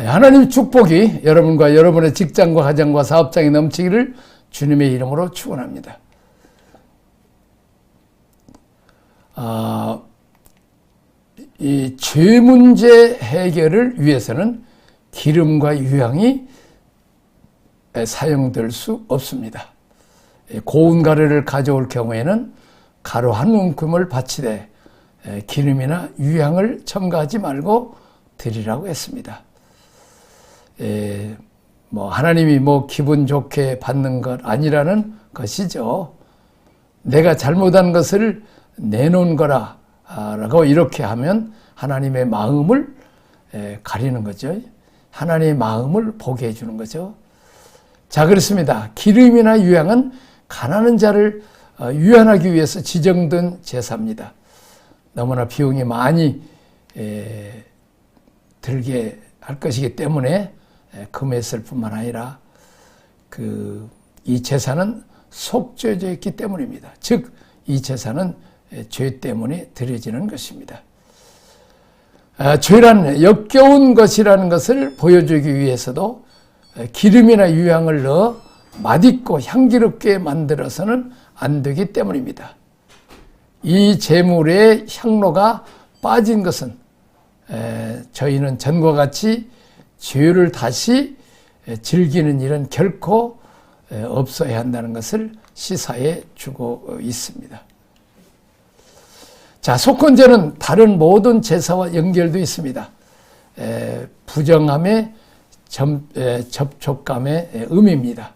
하나님 축복이 여러분과 여러분의 직장과 가정과 사업장에 넘치기를 주님의 이름으로 축원합니다. 이 죄 문제 해결을 위해서는 기름과 유향이 사용될 수 없습니다. 고운 가루를 가져올 경우에는 가루 한 움큼을 바치되 기름이나 유향을 첨가하지 말고 드리라고 했습니다. 하나님이 기분 좋게 받는 것 아니라는 것이죠. 내가 잘못한 것을 내놓은 거라라고 이렇게 하면 하나님의 마음을 가리는 거죠. 하나님의 마음을 보게 해주는 거죠. 자, 그렇습니다. 기름이나 유향은 가난한 자를 유한하기 위해서 지정된 제사입니다. 너무나 비용이 많이 들게 할 것이기 때문에 금했을 뿐만 아니라 이 제사는 속죄제 있기 때문입니다. 즉, 이 제사는 죄 때문에 드려지는 것입니다. 죄란 역겨운 것이라는 것을 보여주기 위해서도 기름이나 유향을 넣어 맛있고 향기롭게 만들어서는 안 되기 때문입니다. 이 제물의 향로가 빠진 것은 저희는 전과 같이 죄를 다시 즐기는 일은 결코 없어야 한다는 것을 시사해 주고 있습니다. 자, 속건제는 다른 모든 제사와 연결되어 있습니다. 부정함의 접촉감의 의미입니다.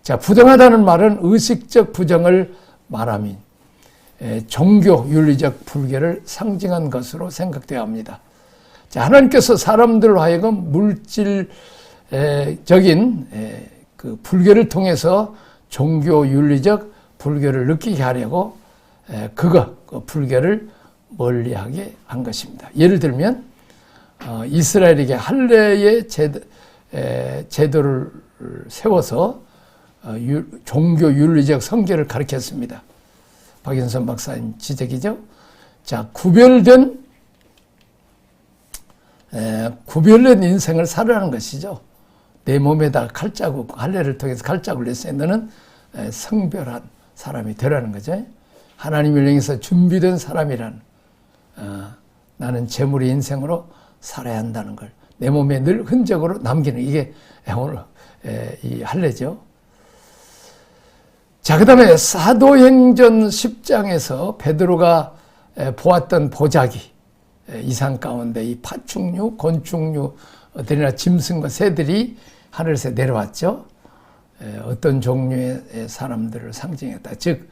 자, 부정하다는 말은 의식적 부정을 말하며 종교 윤리적 불교를 상징한 것으로 생각되어야 합니다. 자, 하나님께서 사람들로 하여금 물질적인 그 불교를 통해서 종교 윤리적 불교를 느끼게 하려고 그 불교를 멀리하게 한 것입니다. 예를 들면 이스라엘에게 할례의 제도를 세워서 종교 윤리적 선교를 가르쳤습니다. 박연선 박사님 지적이죠. 자, 구별된 인생을 살아가는 것이죠. 내 몸에다 칼자국, 할례를 통해서 칼자국을 냈어요. 너는 성별한 사람이 되라는 거죠. 하나님을 향해서 준비된 사람이란 나는 제물의 인생으로 살아야 한다는 걸 내 몸에 늘 흔적으로 남기는 이게 오늘 이 할례죠. 자, 그 다음에 사도행전 10장에서 베드로가 보았던 보자기 이상 가운데 이 파충류, 곤충류들이나 짐승과 새들이 하늘에서 내려왔죠. 어떤 종류의 사람들을 상징했다. 즉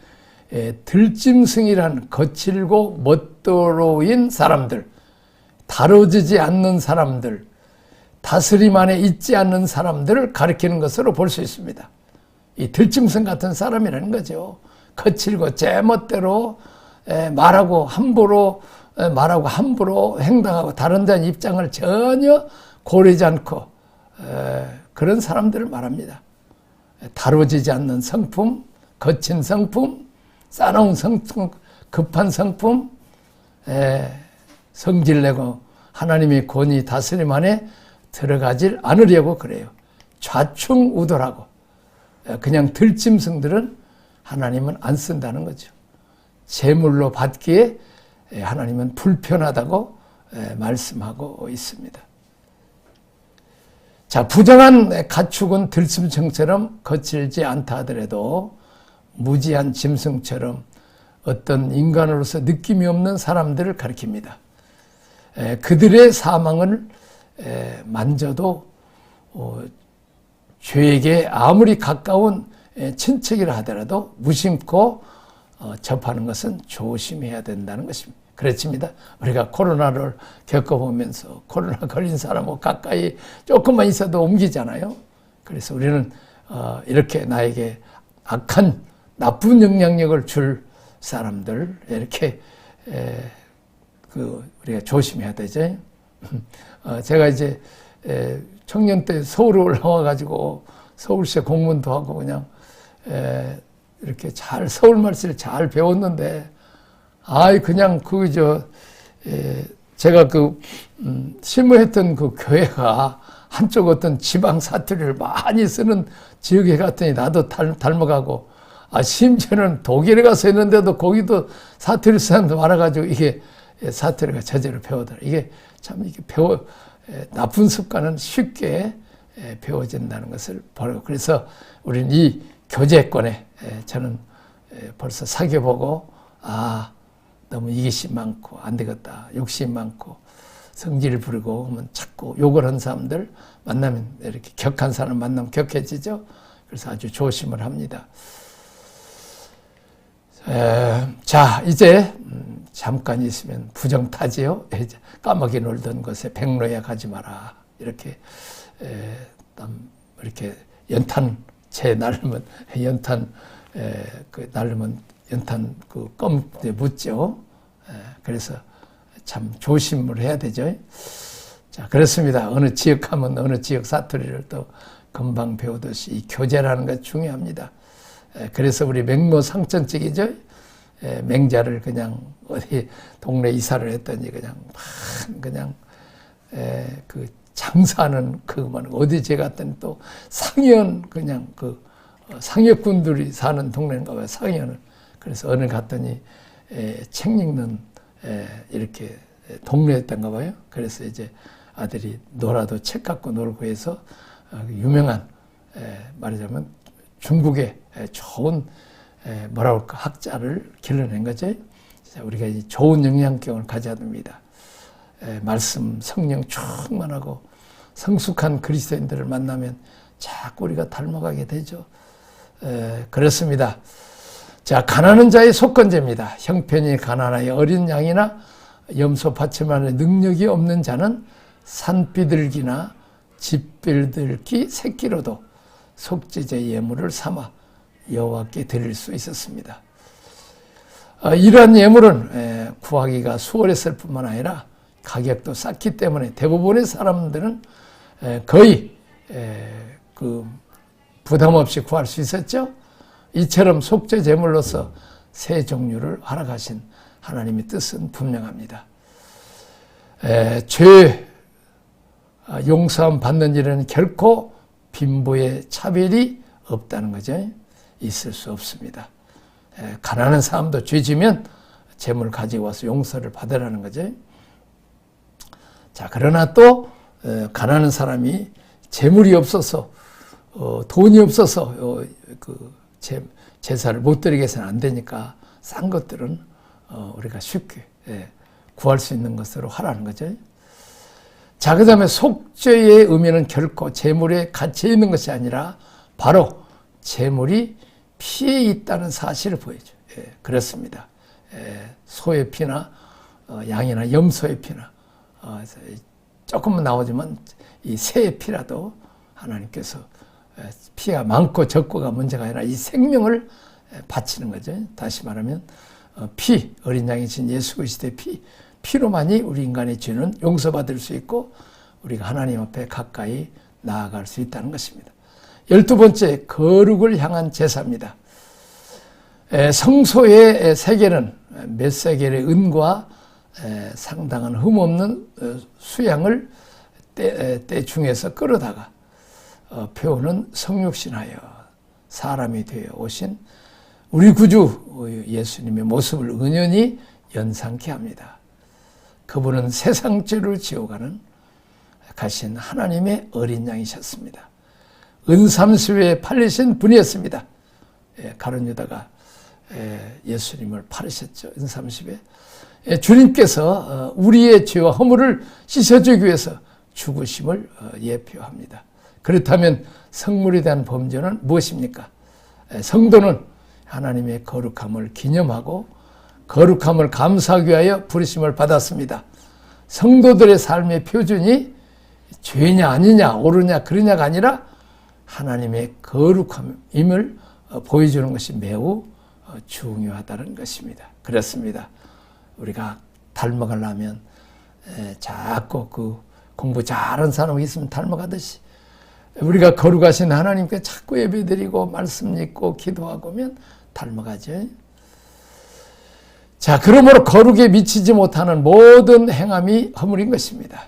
들짐승이란 거칠고 멋대로인 사람들, 다뤄지지 않는 사람들, 다스림 안에 있지 않는 사람들을 가리키는 것으로 볼 수 있습니다. 이 들짐승 같은 사람이라는 거죠. 거칠고 제멋대로 말하고 함부로 행동하고 다른 데는 입장을 전혀 고려하지 않고 그런 사람들을 말합니다. 다뤄지지 않는 성품, 거친 성품, 싸나운 성품, 급한 성품, 성질내고 하나님의 권위 다스림 안에 들어가질 않으려고 그래요. 좌충우돌하고 그냥 들짐승들은 하나님은 안 쓴다는 거죠. 제물로 받기에 하나님은 불편하다고 말씀하고 있습니다. 자, 부정한 가축은 들짐승처럼 거칠지 않다 하더라도 무지한 짐승처럼 어떤 인간으로서 느낌이 없는 사람들을 가리킵니다. 그들의 사망을 만져도 죄에게 아무리 가까운 친척이라 하더라도 무심코 접하는 것은 조심해야 된다는 것입니다. 그렇습니다. 우리가 코로나를 겪어보면서 코로나 걸린 사람하고 가까이 조금만 있어도 옮기잖아요. 그래서 우리는 이렇게 나에게 악한 나쁜 영향력을 줄 사람들 이렇게 우리가 조심해야 되죠. 제가 이제 청년 때 서울에 올라와가지고 서울시에 공무원도 하고 그냥 이렇게 서울 말씀을 잘 배웠는데 그냥 제가 실무했던 그 교회가 한쪽 어떤 지방 사투리를 많이 쓰는 지역에 갔더니 나도 닮아가고, 심지어는 독일에 가서 했는데도 거기도 사투리 쓰는 사람도 많아가지고 이게 사투리가 저절로 배우더라. 이게 참 나쁜 습관은 쉽게 배워진다는 것을 보고, 그래서 우리는 이 교제권에 저는 벌써 사귀어보고, 너무 이기심 많고 안 되겠다, 욕심 많고 성질을 부리고 하면 자꾸 욕을 한 사람들 만나면, 이렇게 격한 사람 만나면 격해지죠. 그래서 아주 조심을 합니다. 자, 이제 잠깐 있으면 부정타지요. 까마귀 놀던 곳에 백로야 가지 마라. 이렇게 이렇게 연탄 날르면 연탄 껌 묻죠. 그래서 참 조심을 해야 되죠. 자, 그렇습니다. 어느 지역 하면 어느 지역 사투리를 또 금방 배우듯이 이 교제라는 것 중요합니다. 그래서 우리 맹모상천적이죠. 맹자를 그냥 어디 동네 이사를 했더니 그냥 그 장사하는 어디 제가 갔더니 또 상현 그냥 상역군들이 사는 동네인가 봐요. 상현을. 그래서 어느 갔더니 책 읽는 이렇게 동네였던가 봐요. 그래서 이제 아들이 놀아도 책 갖고 놀고 해서 유명한 말하자면 중국의 좋은 학자를 길러낸 거죠. 우리가 이 좋은 영양경을 가져야 됩니다. 말씀, 성령 충만하고 성숙한 그리스도인들을 만나면 자꾸 우리가 닮아가게 되죠. 그렇습니다. 자, 가난한 자의 속건제입니다. 형편이 가난하여 어린 양이나 염소 바치만의 능력이 없는 자는 산비둘기나 집비둘기 새끼로도 속죄제 예물을 삼아 여호와께 드릴 수 있었습니다. 이러한 예물은 구하기가 수월했을 뿐만 아니라 가격도 쌌기 때문에 대부분의 사람들은 거의 부담 없이 구할 수 있었죠. 이처럼 속죄 제물로서 세 종류를 허락하신 하나님의 뜻은 분명합니다. 죄 용서함 받는 일은 결코 빈부의 차별이 없다는 거죠. 있을 수 없습니다. 가난한 사람도 죄지면 재물 가지고 와서 용서를 받으라는 거죠. 자, 그러나 또 가난한 사람이 재물이 없어서 돈이 없어서 제사를 못 드리게 해서는 안 되니까 싼 것들은 우리가 쉽게 구할 수 있는 것으로 하라는 거죠. 자, 그 다음에 속죄의 의미는 결코 재물에 갇혀 있는 것이 아니라 바로 재물이 피에 있다는 사실을 보여줘요. 그렇습니다. 소의 피나 양이나 염소의 피나 조금만 나오지만 이 새의 피라도 하나님께서 피가 많고 적고가 문제가 아니라 이 생명을 바치는 거죠. 다시 말하면 어린 양이신 예수 그리스도의 피로만이 우리 인간의 죄는 용서받을 수 있고 우리가 하나님 앞에 가까이 나아갈 수 있다는 것입니다. 12번째, 거룩을 향한 제사입니다. 성소의 세겔은 몇 세겔의 은과 상당한 흠없는 수양을 때 중에서 끌어다가 표는 성육신하여 사람이 되어 오신 우리 구주 예수님의 모습을 은연히 연상케 합니다. 그분은 세상 죄를 지어가는 가신 하나님의 어린 양이셨습니다. 은삼십에 팔리신 분이었습니다. 가룟 유다가 예수님을 팔으셨죠. 은삼십에. 주님께서 우리의 죄와 허물을 씻어주기 위해서 죽으심을 예표합니다. 그렇다면 성물에 대한 범죄는 무엇입니까? 성도는 하나님의 거룩함을 기념하고 거룩함을 감사하기 위하여 부르심을 받았습니다. 성도들의 삶의 표준이 죄냐 아니냐 옳으냐 그르냐가 아니라 하나님의 거룩함임을 보여주는 것이 매우 중요하다는 것입니다. 그렇습니다. 우리가 닮아가려면 자꾸 공부 잘하는 사람이 있으면 닮아가듯이 우리가 거룩하신 하나님께 자꾸 예배드리고 말씀 읽고 기도하고 하면 닮아가죠. 자, 그러므로 거룩에 미치지 못하는 모든 행함이 허물인 것입니다.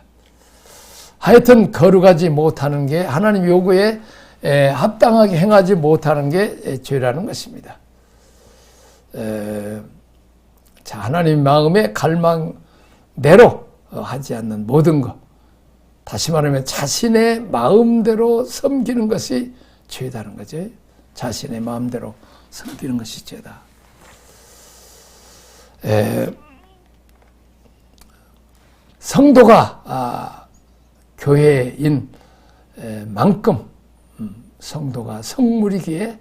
하여튼 거룩하지 못하는 게 하나님 요구에 합당하게 행하지 못하는 게 죄라는 것입니다. 자, 하나님 마음의 갈망대로 하지 않는 모든 것, 다시 말하면 자신의 마음대로 섬기는 것이 죄다는 거죠. 자신의 마음대로 섬기는 것이 죄다. 성도가 교회인 만큼 성도가 성물이기에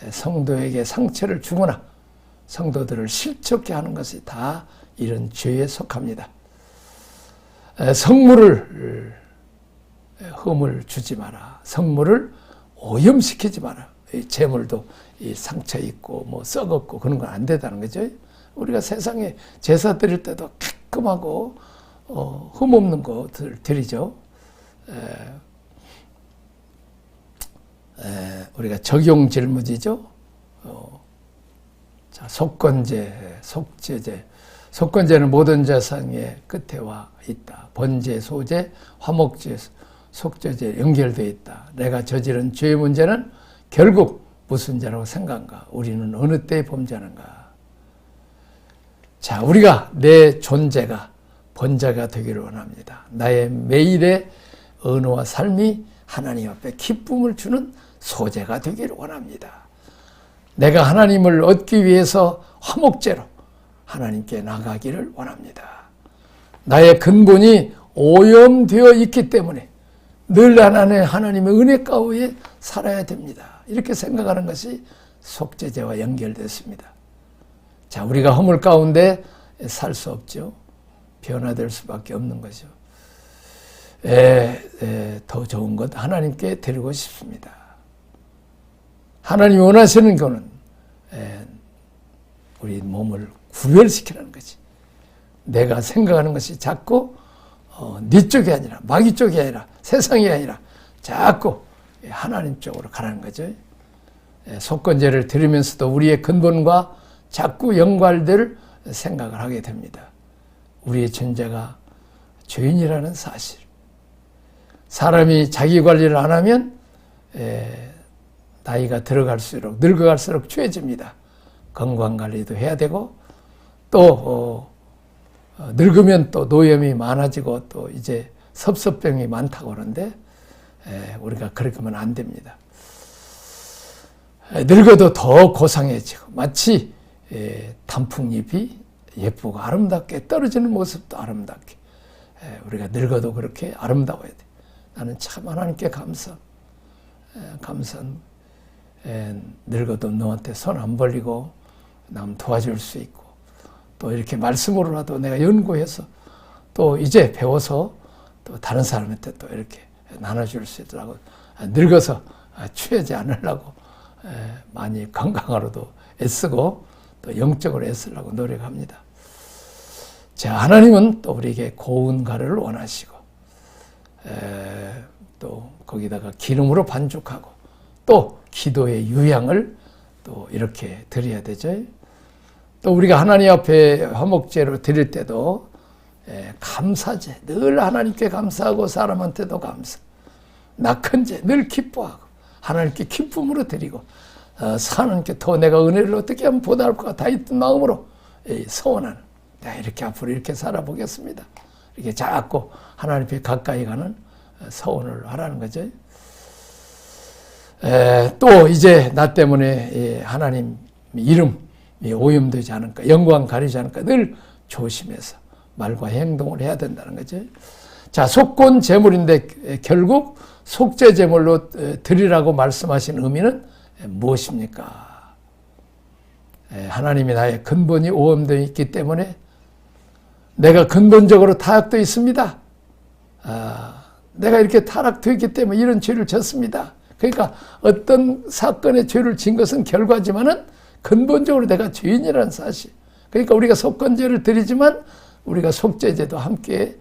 성도에게 상처를 주거나 성도들을 실족케 하는 것이 다 이런 죄에 속합니다. 성물을 흠을 주지 마라. 성물을 오염시키지 마라. 재물도 상처 있고 뭐 썩었고 그런 건 안 된다는 거죠. 우리가 세상에 제사 드릴 때도 깔끔하고 흠 없는 것들 드리죠. 우리가 적용질무지죠. 자, 속건제, 속죄제. 속건제는 모든 제사의 끝에 와 있다. 번제, 소제, 화목제, 속죄제 연결되어 있다. 내가 저지른 죄의 문제는 결국 무슨 죄라고 생각한가? 우리는 어느 때에 범죄하는가? 자, 우리가 내 존재가 번제가 되기를 원합니다. 나의 매일의 언어와 삶이 하나님 앞에 기쁨을 주는 소재가 되기를 원합니다. 내가 하나님을 얻기 위해서 화목제로 하나님께 나가기를 원합니다. 나의 근본이 오염되어 있기 때문에 늘 하나님의 은혜 가운데 살아야 됩니다. 이렇게 생각하는 것이 속죄제와 연결됐습니다. 자, 우리가 허물 가운데 살 수 없죠. 변화될 수밖에 없는 거죠. 더 좋은 것 하나님께 드리고 싶습니다. 하나님이 원하시는 거는 우리 몸을 구별시키라는 거지. 내가 생각하는 것이 자꾸 네 쪽이 아니라 마귀 쪽이 아니라 세상이 아니라 자꾸 하나님 쪽으로 가라는 거죠. 속건제를 드리면서도 우리의 근본과 자꾸 연관될 생각을 하게 됩니다. 우리의 존재가 죄인이라는 사실. 사람이 자기 관리를 안 하면 나이가 들어갈수록 늙어갈수록 취해집니다. 건강관리도 해야 되고 또 늙으면 또 노염이 많아지고 또 이제 섭섭병이 많다고 그러는데 우리가 그렇게 하면 안 됩니다. 늙어도 더 고상해지고 마치 단풍잎이 예쁘고 아름답게 떨어지는 모습도 아름답게 우리가 늙어도 그렇게 아름다워야 돼. 나는 참 하나님께 감사한 늙어도 너한테 손 안 벌리고 남 도와줄 수 있고 또 이렇게 말씀으로라도 내가 연구해서 또 이제 배워서 또 다른 사람한테 또 이렇게 나눠줄 수 있더라고. 늙어서 취하지 않으려고 많이 건강하로도 애쓰고 또 영적으로 애쓰려고 노력합니다. 자, 하나님은 또 우리에게 고운 가루를 원하시고 또 거기다가 기름으로 반죽하고 또 기도의 유향을 또 이렇게 드려야 되죠. 또 우리가 하나님 앞에 화목제로 드릴 때도 감사제, 늘 하나님께 감사하고 사람한테도 감사. 낙헌제, 늘 기뻐하고 하나님께 기쁨으로 드리고 하나님께 더 내가 은혜를 어떻게 하면 보답할까 다 있던 마음으로 서원하는, 내가 이렇게 앞으로 이렇게 살아보겠습니다. 이렇게 자꾸 하나님 앞에 가까이 가는 서원을 하라는 거죠. 또 이제 나 때문에 하나님 이름이 오염되지 않을까, 영광 가리지 않을까 늘 조심해서 말과 행동을 해야 된다는 거죠. 자, 속건 제물인데 결국 속죄 제물로 드리라고 말씀하신 의미는 무엇입니까? 하나님이 나의 근본이 오염되어 있기 때문에 내가 근본적으로 타락되어 있습니다. 내가 이렇게 타락되어 있기 때문에 이런 죄를 졌습니다. 그러니까 어떤 사건의 죄를 진 것은 결과지만은 근본적으로 내가 죄인이라는 사실. 그러니까 우리가 속건제를 드리지만 우리가 속죄제도 함께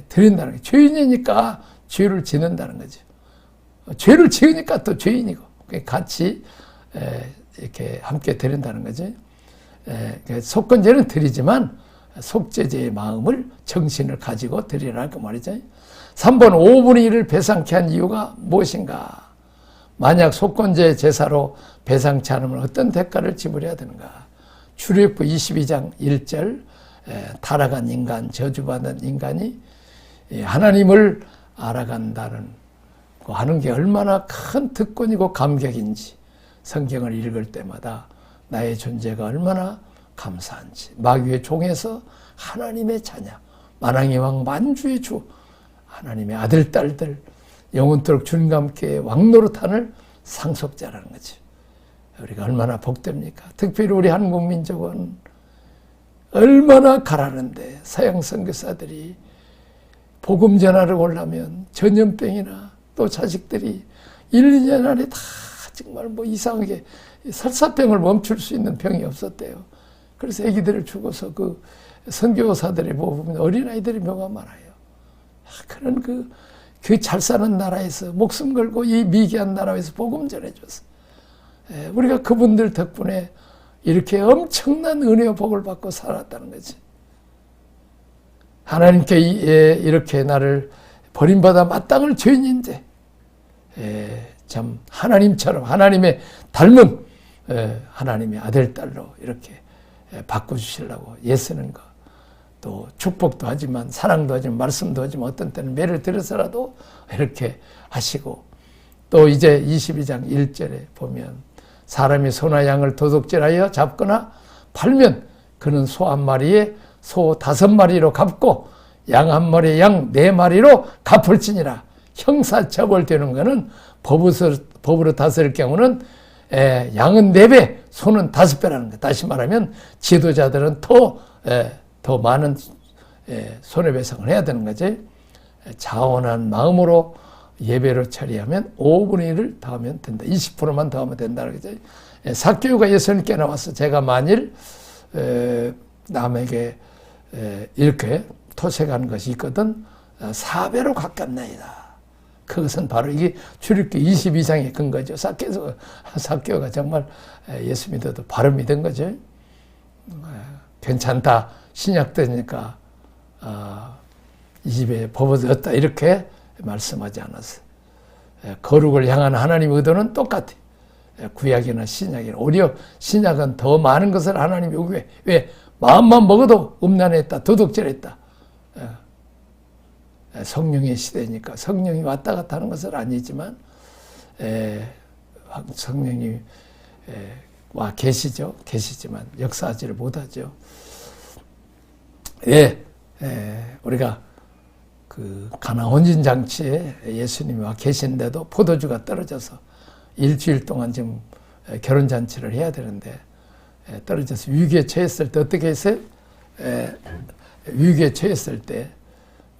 드린다는 거죠. 죄인이니까 죄를 짓는다는 거죠. 죄를 지으니까 또 죄인이고 같이 이렇게 함께 드린다는 거죠. 속건제는 드리지만 속죄제의 마음을 정신을 가지고 드리라 그 말이죠. 3번 5분의 1을 배상케 한 이유가 무엇인가? 만약 속건제 제사로 배상치 않으면 어떤 대가를 지불해야 되는가? 출애굽기 22장 1절 타락한 인간, 저주받은 인간이 하나님을 알아간다는 하는 게 얼마나 큰 특권이고 감격인지 성경을 읽을 때마다 나의 존재가 얼마나 감사한지 마귀의 종에서 하나님의 자녀, 만왕의 왕 만주의 주 하나님의 아들, 딸들 영원토록 주님과 함께 왕노릇하는 상속자라는 거지. 우리가 얼마나 복됩니까? 특별히 우리 한국 민족은 얼마나 가라는데 서양 선교사들이 복음 전하러 오려면 전염병이나 또 자식들이 1, 2년 안에 다 정말 뭐 이상하게 설사병을 멈출 수 있는 병이 없었대요. 그래서 아기들을 죽어서 그 선교사들이 보면 어린아이들이 묘가 많아요. 그런 그 잘 사는 나라에서 목숨 걸고 이 미개한 나라에서 복음 전해줬어. 우리가 그분들 덕분에 이렇게 엄청난 은혜와 복을 받고 살았다는 거지. 하나님께 이렇게 나를 버림받아 마땅할 죄인인데 참 하나님처럼 하나님의 닮은 하나님의 아들, 딸로 이렇게 바꿔주시려고 애쓰는 거. 또 축복도 하지만 사랑도 하지만 말씀도 하지만 어떤 때는 매를 들어서라도 이렇게 하시고 또 이제 22장 1절에 보면 사람이 소나 양을 도둑질하여 잡거나 팔면 그는 소 한 마리에 소 5마리로 갚고 양 한 마리에 양 4마리로 갚을지니라. 형사처벌되는 것은 법으로 다스릴 경우는 양은 4배, 소는 5배라는 거. 다시 말하면 지도자들은 더 많은 손해배상을 해야 되는 거지. 자원한 마음으로 예배를 처리하면 5분의 1을 더하면 된다. 20%만 더하면 된다는 거죠. 삭개오가 예수님께 나와서 제가 만일 남에게 이렇게 토색한 것이 있거든 4배로 갚겠나이다. 그것은 바로 이게 출애굽기 22장의 근거죠. 삭개오가 정말 예수 믿어도 바로 믿은 거죠. 괜찮다. 신약 때니까 이 집에 법어졌다 이렇게 말씀하지 않았어요. 거룩을 향한 하나님의 의도는 똑같아. 구약이나 신약이나 오히려 신약은 더 많은 것을 하나님이 요구해. 왜? 마음만 먹어도 음란했다, 도둑질했다. 성령의 시대니까 성령이 왔다 갔다 하는 것은 아니지만 성령이 와 계시지만 역사하지를 못하죠. 우리가 그 가나 혼인 장치에 예수님이 와 계신데도 포도주가 떨어져서 일주일 동안 지금 결혼 잔치를 해야 되는데 떨어져서 위기에 처했을 때 어떻게 했어요? 위기에 처했을 때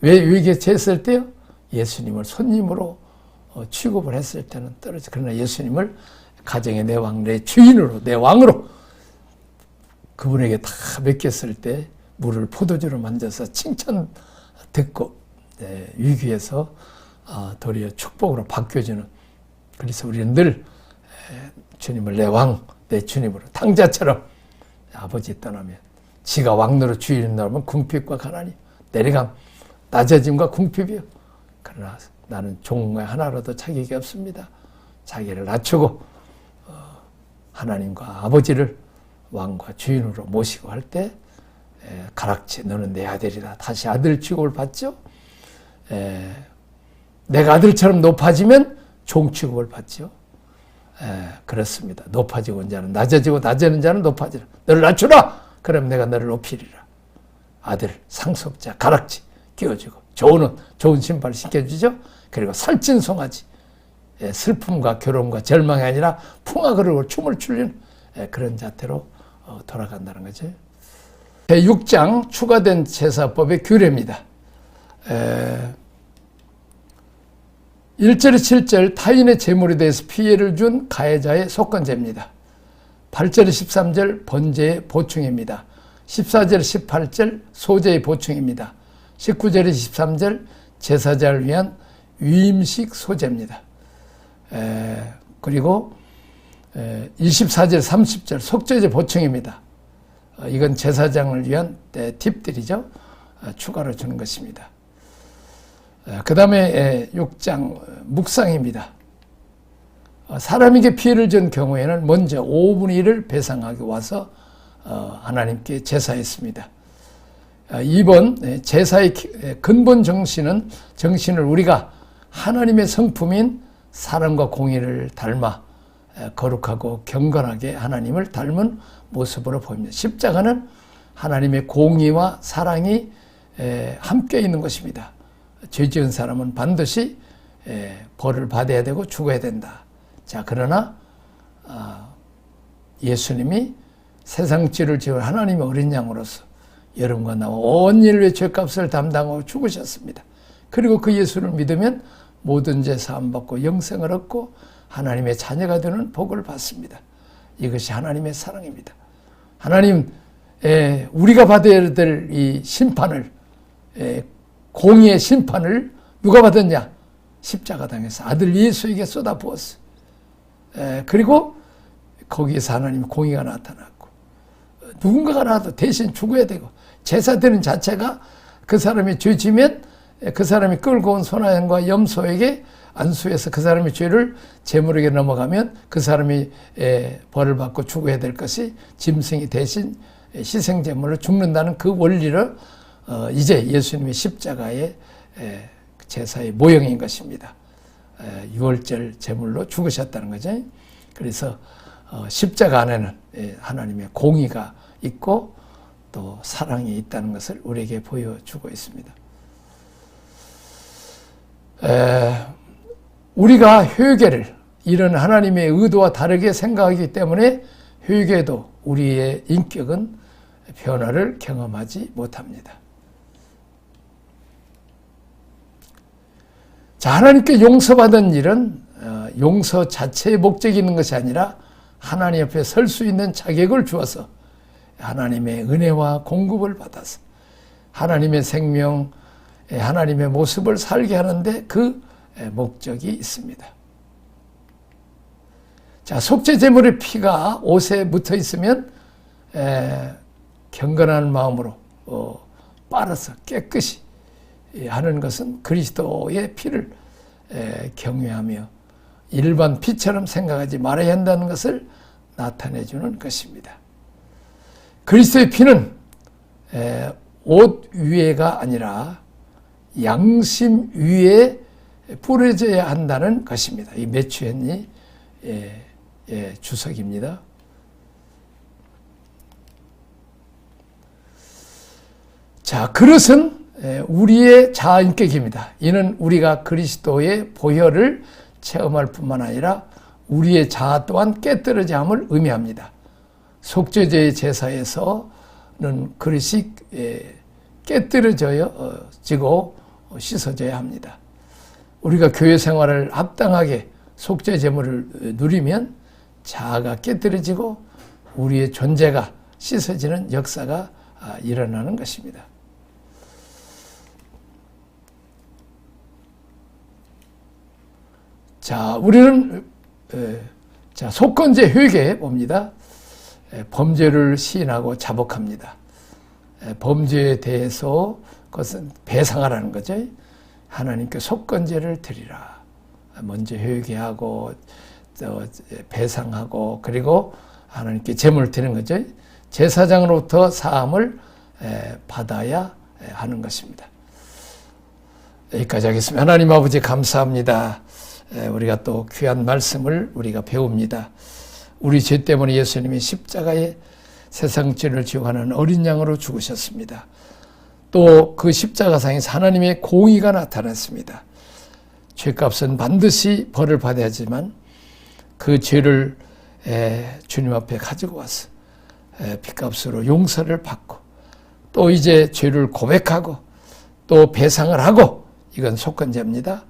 왜 위기에 처했을 때요? 예수님을 손님으로 취급을 했을 때는 떨어져. 그러나 예수님을 가정의 내 왕, 내 주인으로, 내 왕으로 그분에게 다 맡겼을 때 물을 포도주로 만져서 칭찬 듣고 위기에서 도리어 축복으로 바뀌어주는. 그래서 우리는 늘 주님을 내 왕, 내 주님으로 탕자처럼 아버지 떠나면 지가 왕노로 주인을 나오면 궁핍과 가난이 내려감 낮아짐과 궁핍이요. 그러나 나는 종의 하나로도 자격이 없습니다. 자기를 낮추고 하나님과 아버지를 왕과 주인으로 모시고 할 때 가락지 너는 내 아들이다. 다시 아들 취급을 받죠. 내가 아들처럼 높아지면 종 취급을 받죠. 그렇습니다. 높아지고 온 자는 낮아지고 낮아지는 자는 높아지라. 너를 낮추라. 그럼 내가 너를 높이리라. 아들 상속자 가락지 끼워주고 좋은 옷 좋은 신발 시켜주죠. 그리고 살찐 송아지 슬픔과 괴로움과 절망이 아니라 풍악으로 춤을 추는 그런 자태로 돌아간다는 거죠. 제6장 추가된 제사법의 규례입니다. 1절에 7절 타인의 재물에 대해서 피해를 준 가해자의 속건제입니다. 8절에 13절 번제의 보충입니다. 14절 18절 소제의 보충입니다. 19절에 23절 제사자를 위한 위임식 소제입니다. 그리고 24절 30절 속죄제 보충입니다. 이건 제사장을 위한 팁들이죠. 추가로 주는 것입니다. 그 다음에 6장 묵상입니다. 사람에게 피해를 준 경우에는 먼저 5분의 1을 배상하기 와서 하나님께 제사했습니다. 2번 제사의 근본 정신을 우리가 하나님의 성품인 사랑과 공의를 닮아 거룩하고 경건하게 하나님을 닮은 모습으로 보입니다. 십자가는 하나님의 공의와 사랑이 함께 있는 것입니다. 죄 지은 사람은 반드시 벌을 받아야 되고 죽어야 된다. 자, 그러나 예수님이 세상 죄를 지은 하나님의 어린 양으로서 여러분과 나와 온 인류의 죄값을 담당하고 죽으셨습니다. 그리고 그 예수를 믿으면 모든 죄 사함 받고 영생을 얻고 하나님의 자녀가 되는 복을 받습니다. 이것이 하나님의 사랑입니다. 하나님, 우리가 받아야 될 이 심판을, 공의의 심판을 누가 받았냐? 십자가당에서 아들 예수에게 쏟아부었어. 그리고 거기에서 하나님 공의가 나타났고, 누군가가 나도 대신 죽어야 되고, 제사드리는 자체가 그 사람이 죄 지면 그 사람이 끌고 온 소나양과 염소에게 안수해서 그 사람의 죄를 제물에게 넘어가면 그 사람이 벌을 받고 죽어야 될 것이 짐승이 대신 희생제물로 죽는다는 그 원리를 이제 예수님의 십자가의 제사의 모형인 것입니다. 유월절 제물로 죽으셨다는 거죠. 그래서 십자가 안에는 하나님의 공의가 있고 또 사랑이 있다는 것을 우리에게 보여주고 있습니다. 우리가 회개를 이런 하나님의 의도와 다르게 생각하기 때문에 회개도 우리의 인격은 변화를 경험하지 못합니다. 자, 하나님께 용서받은 일은 용서 자체의 목적이 있는 것이 아니라 하나님 옆에 설 수 있는 자격을 주어서 하나님의 은혜와 공급을 받아서 하나님의 생명, 하나님의 모습을 살게 하는데 그 목적이 있습니다. 자, 속죄 제물의 피가 옷에 묻어 있으면 경건한 마음으로 빨아서 깨끗이 하는 것은 그리스도의 피를 경외하며 일반 피처럼 생각하지 말아야 한다는 것을 나타내 주는 것입니다. 그리스도의 피는 옷 위에가 아니라 양심 위에 뿌려져야 한다는 것입니다. 이 매튜 헨리 주석입니다. 자, 그릇은 우리의 자아인격입니다. 이는 우리가 그리스도의 보혈을 체험할 뿐만 아니라 우리의 자아 또한 깨뜨려짐을 의미합니다. 속죄제의 제사에서는 그릇이 깨뜨려지고 씻어져야 합니다. 우리가 교회 생활을 합당하게 속죄 제물을 누리면 자아가 깨뜨려지고 우리의 존재가 씻어지는 역사가 일어나는 것입니다. 자, 우리는 속건제 회개에 봅니다. 범죄를 시인하고 자복합니다. 범죄에 대해서 그것은 배상하라는 거죠. 하나님께 속건제를 드리라. 먼저 회개하고 또 배상하고 그리고 하나님께 제물을 드리는 거죠. 제사장으로부터 사함을 받아야 하는 것입니다. 여기까지 하겠습니다. 하나님 아버지 감사합니다. 우리가 또 귀한 말씀을 우리가 배웁니다. 우리 죄 때문에 예수님이 십자가에 세상 죄를 지고하는 어린 양으로 죽으셨습니다. 또 그 십자가상에서 하나님의 공의가 나타났습니다. 죄값은 반드시 벌을 받아야 하지만 그 죄를 주님 앞에 가지고 와서 핏값으로 용서를 받고 또 이제 죄를 고백하고 또 배상을 하고 이건 속건제입니다.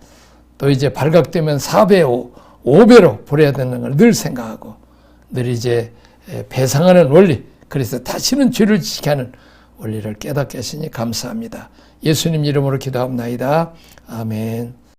또 이제 발각되면 4배, 5배로 벌어야 되는 걸 늘 생각하고 늘 이제 배상하는 원리, 그래서 다시는 죄를 지키게 하는 원리를 깨닫게 하시니 감사합니다. 예수님 이름으로 기도합니다. 아멘.